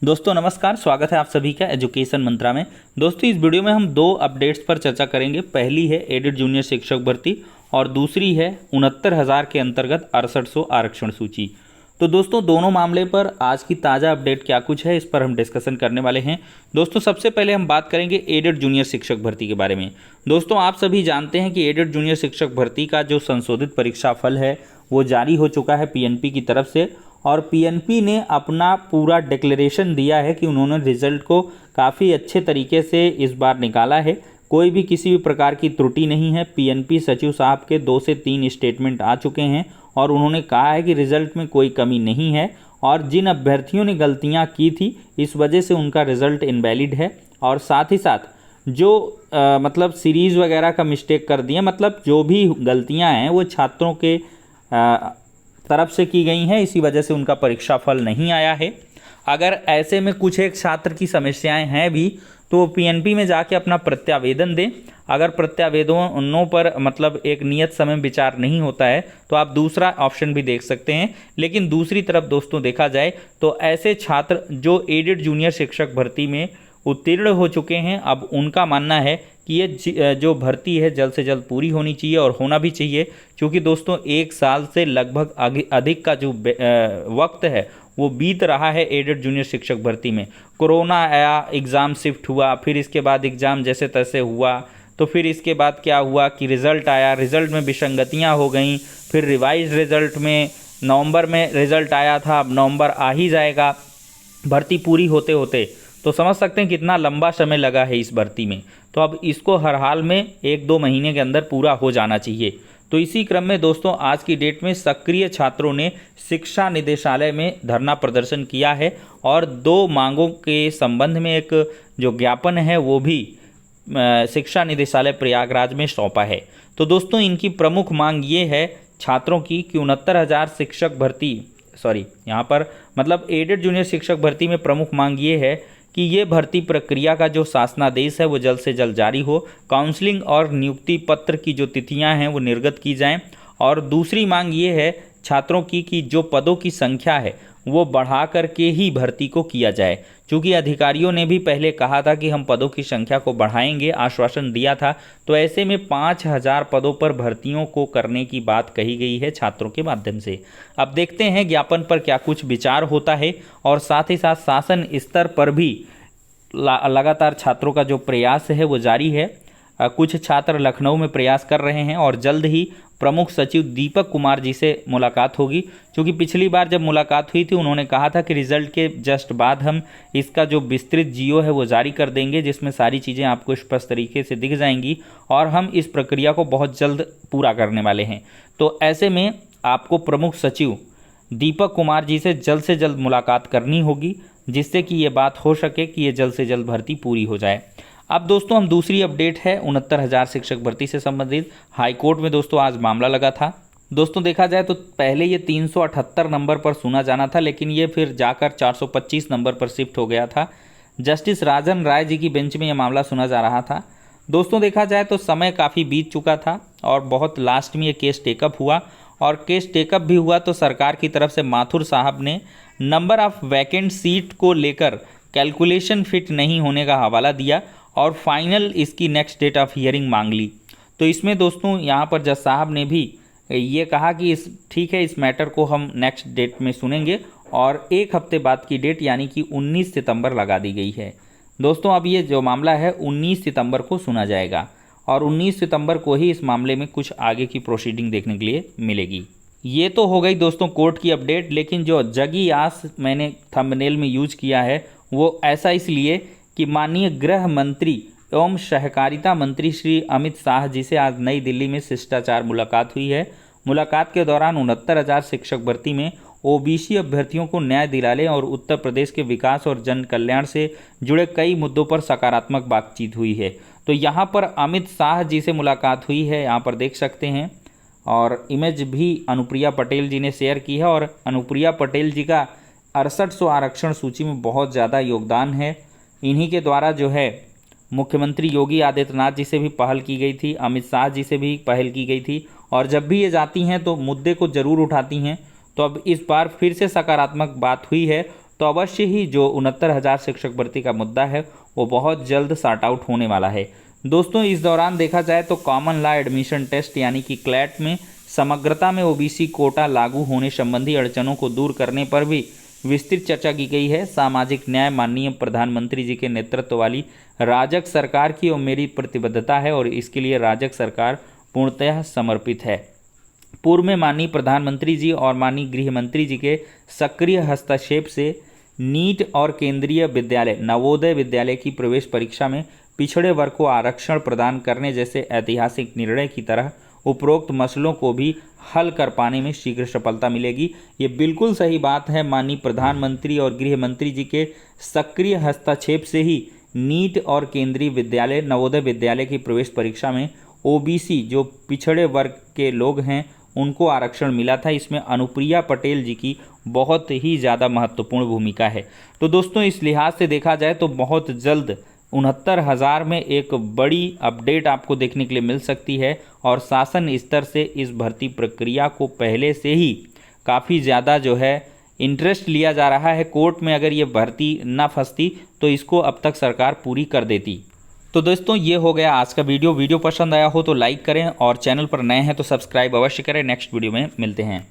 दोस्तों नमस्कार, स्वागत है आप सभी का एजुकेशन मंत्रा में। दोस्तों इस वीडियो में हम दो अपडेट्स पर चर्चा करेंगे। पहली है एडेड जूनियर शिक्षक भर्ती और दूसरी है 69,000 के अंतर्गत 6800 आरक्षण सूची। तो दोस्तों दोनों मामले पर आज की ताज़ा अपडेट क्या कुछ है, इस पर हम डिस्कशन करने वाले हैं। दोस्तों सबसे पहले हम बात करेंगे एडेड जूनियर शिक्षक भर्ती के बारे में। दोस्तों आप सभी जानते हैं कि एडेड जूनियर शिक्षक भर्ती का जो संशोधित परीक्षा फल है वो जारी हो चुका है पीएनपी की तरफ से, और पीएनपी ने अपना पूरा डिक्लेरेशन दिया है कि उन्होंने रिजल्ट को काफ़ी अच्छे तरीके से इस बार निकाला है। कोई भी किसी भी प्रकार की त्रुटि नहीं है। पीएनपी सचिव साहब के 2 से 3 स्टेटमेंट आ चुके हैं और उन्होंने कहा है कि रिजल्ट में कोई कमी नहीं है, और जिन अभ्यर्थियों ने गलतियां की थी इस वजह से उनका रिजल्ट इनवैलिड है। और साथ ही साथ जो मतलब सीरीज़ वगैरह का मिस्टेक कर दिए, मतलब जो भी गलतियां हैं वो छात्रों के तरफ से की गई हैं, इसी वजह से उनका परीक्षा फल नहीं आया है। अगर ऐसे में कुछ एक छात्र की समस्याएं हैं भी तो वो पीएनपी में जाके अपना प्रत्यावेदन दें। अगर प्रत्यावेदनों पर मतलब एक नियत समय विचार नहीं होता है तो आप दूसरा ऑप्शन भी देख सकते हैं। लेकिन दूसरी तरफ दोस्तों देखा जाए तो ऐसे छात्र जो एडेड जूनियर शिक्षक भर्ती में उत्तीर्ण हो चुके हैं, अब उनका मानना है कि ये जो भर्ती है जल्द से जल्द पूरी होनी चाहिए और होना भी चाहिए, क्योंकि दोस्तों 1 साल से लगभग अधिक का जो वक्त है वो बीत रहा है एडेड जूनियर शिक्षक भर्ती में। कोरोना आया, एग्ज़ाम शिफ्ट हुआ, फिर इसके बाद एग्ज़ाम जैसे तैसे हुआ, तो फिर इसके बाद क्या हुआ कि रिज़ल्ट आया, रिज़ल्ट में विसंगतियाँ हो गई, फिर रिवाइज रिज़ल्ट में नवंबर में रिज़ल्ट आया था, अब नवंबर आ ही जाएगा भर्ती पूरी होते होते। तो समझ सकते हैं कितना लंबा समय लगा है इस भर्ती में। तो अब इसको हर हाल में 1-2 महीने के अंदर पूरा हो जाना चाहिए। तो इसी क्रम में दोस्तों आज की डेट में सक्रिय छात्रों ने शिक्षा निदेशालय में धरना प्रदर्शन किया है और 2 मांगों के संबंध में एक जो ज्ञापन है वो भी शिक्षा निदेशालय प्रयागराज में सौंपा है। तो दोस्तों इनकी प्रमुख मांग ये है छात्रों की कि 69,000 शिक्षक भर्ती यहाँ पर मतलब एडेड जूनियर शिक्षक भर्ती में प्रमुख मांग ये है कि ये भर्ती प्रक्रिया का जो शासनादेश है वो जल्द से जल्द जारी हो। काउंसलिंग और नियुक्ति पत्र की जो तिथियां हैं वो निर्गत की जाएं। और दूसरी मांग ये है छात्रों की कि जो पदों की संख्या है वो बढ़ा करके ही भर्ती को किया जाए, क्योंकि अधिकारियों ने भी पहले कहा था कि हम पदों की संख्या को बढ़ाएंगे, आश्वासन दिया था। तो ऐसे में 5,000 पदों पर भर्तियों को करने की बात कही गई है छात्रों के माध्यम से। अब देखते हैं ज्ञापन पर क्या कुछ विचार होता है, और साथ ही साथ शासन स्तर पर भी लगातार छात्रों का जो प्रयास है वो जारी है। कुछ छात्र लखनऊ में प्रयास कर रहे हैं और जल्द ही प्रमुख सचिव दीपक कुमार जी से मुलाकात होगी, क्योंकि पिछली बार जब मुलाकात हुई थी उन्होंने कहा था कि रिजल्ट के जस्ट बाद हम इसका जो विस्तृत जियो है वो जारी कर देंगे, जिसमें सारी चीज़ें आपको स्पष्ट तरीके से दिख जाएंगी और हम इस प्रक्रिया को बहुत जल्द पूरा करने वाले हैं। तो ऐसे में आपको प्रमुख सचिव दीपक कुमार जी से जल्द मुलाकात करनी होगी, जिससे कि ये बात हो सके कि ये जल्द से जल्द भर्ती पूरी हो जाए। अब दोस्तों हम दूसरी अपडेट है 69,000 शिक्षक भर्ती से संबंधित। हाईकोर्ट में दोस्तों आज मामला लगा था। दोस्तों देखा जाए तो पहले ये 378 नंबर पर सुना जाना था, लेकिन ये फिर जाकर 425 नंबर पर शिफ्ट हो गया था। जस्टिस राजन राय जी की बेंच में यह मामला सुना जा रहा था। दोस्तों देखा जाए तो समय काफ़ी बीत चुका था और बहुत लास्ट में ये केस टेकअप हुआ, और केस टेकअप भी हुआ तो सरकार की तरफ से माथुर साहब ने नंबर ऑफ वैकेंट सीट को लेकर कैलकुलेशन फिट नहीं होने का हवाला दिया और फाइनल इसकी नेक्स्ट डेट ऑफ हियरिंग मांग ली। तो इसमें दोस्तों यहाँ पर जज साहब ने भी ये कहा कि ठीक है, इस मैटर को हम नेक्स्ट डेट में सुनेंगे, और 1 हफ्ते बाद की डेट यानी कि 19 सितंबर लगा दी गई है। दोस्तों अब ये जो मामला है 19 सितंबर को सुना जाएगा और 19 सितंबर को ही इस मामले में कुछ आगे की प्रोसीडिंग देखने के लिए मिलेगी। ये तो हो गई दोस्तों कोर्ट की अपडेट, लेकिन जो जगी आस मैंने थंबनेल में यूज किया है वो ऐसा इसलिए कि माननीय गृह मंत्री एवं सहकारिता मंत्री श्री अमित शाह जी से आज नई दिल्ली में शिष्टाचार मुलाकात हुई है। मुलाकात के दौरान 69,000 शिक्षक भर्ती में ओबीसी अभ्यर्थियों को न्याय दिलाने और उत्तर प्रदेश के विकास और जन कल्याण से जुड़े कई मुद्दों पर सकारात्मक बातचीत हुई है। तो यहाँ पर अमित शाह जी से मुलाकात हुई है, यहाँ पर देख सकते हैं, और इमेज भी अनुप्रिया पटेल जी ने शेयर की है। और अनुप्रिया पटेल जी का 6800 आरक्षण सूची में बहुत ज़्यादा योगदान है। इन्हीं के द्वारा जो है मुख्यमंत्री योगी आदित्यनाथ जी से भी पहल की गई थी, अमित शाह जी से भी पहल की गई थी, और जब भी ये जाती हैं तो मुद्दे को ज़रूर उठाती हैं। तो अब इस बार फिर से सकारात्मक बात हुई है। तो अवश्य ही जो 69,000 शिक्षक भर्ती का मुद्दा है वो बहुत जल्द सॉर्ट आउट होने वाला है। दोस्तों इस दौरान देखा जाए तो कॉमन लॉ एडमिशन टेस्ट यानी कि क्लैट में समग्रता में ओबीसी कोटा लागू होने संबंधी अड़चनों को दूर करने पर भी विस्तृत चर्चा की गई है। सामाजिक न्याय माननीय प्रधानमंत्री जी के नेतृत्व वाली राजग सरकार की और मेरी प्रतिबद्धता है और इसके लिए राजग सरकार पूर्णतः समर्पित है। पूर्व में माननीय प्रधानमंत्री जी और माननीय गृह मंत्री जी के सक्रिय हस्तक्षेप से नीट और केंद्रीय विद्यालय नवोदय विद्यालय की प्रवेश परीक्षा में पिछड़े वर्ग को आरक्षण प्रदान करने जैसे ऐतिहासिक निर्णय की तरह उपरोक्त मसलों को भी हल कर पाने में शीघ्र सफलता मिलेगी। ये बिल्कुल सही बात है। माननीय प्रधानमंत्री और गृह मंत्री जी के सक्रिय हस्तक्षेप से ही नीट और केंद्रीय विद्यालय नवोदय विद्यालय की प्रवेश परीक्षा में ओबीसी जो पिछड़े वर्ग के लोग हैं उनको आरक्षण मिला था। इसमें अनुप्रिया पटेल जी की बहुत ही ज़्यादा महत्वपूर्ण भूमिका है। तो दोस्तों इस लिहाज से देखा जाए तो बहुत जल्द 69,000 में एक बड़ी अपडेट आपको देखने के लिए मिल सकती है और शासन स्तर से इस भर्ती प्रक्रिया को पहले से ही काफ़ी ज़्यादा जो है इंटरेस्ट लिया जा रहा है। कोर्ट में अगर ये भर्ती ना फंसती तो इसको अब तक सरकार पूरी कर देती। तो दोस्तों ये हो गया आज का वीडियो पसंद आया हो तो लाइक करें और चैनल पर नए हैं तो सब्सक्राइब अवश्य करें। नेक्स्ट वीडियो में मिलते हैं।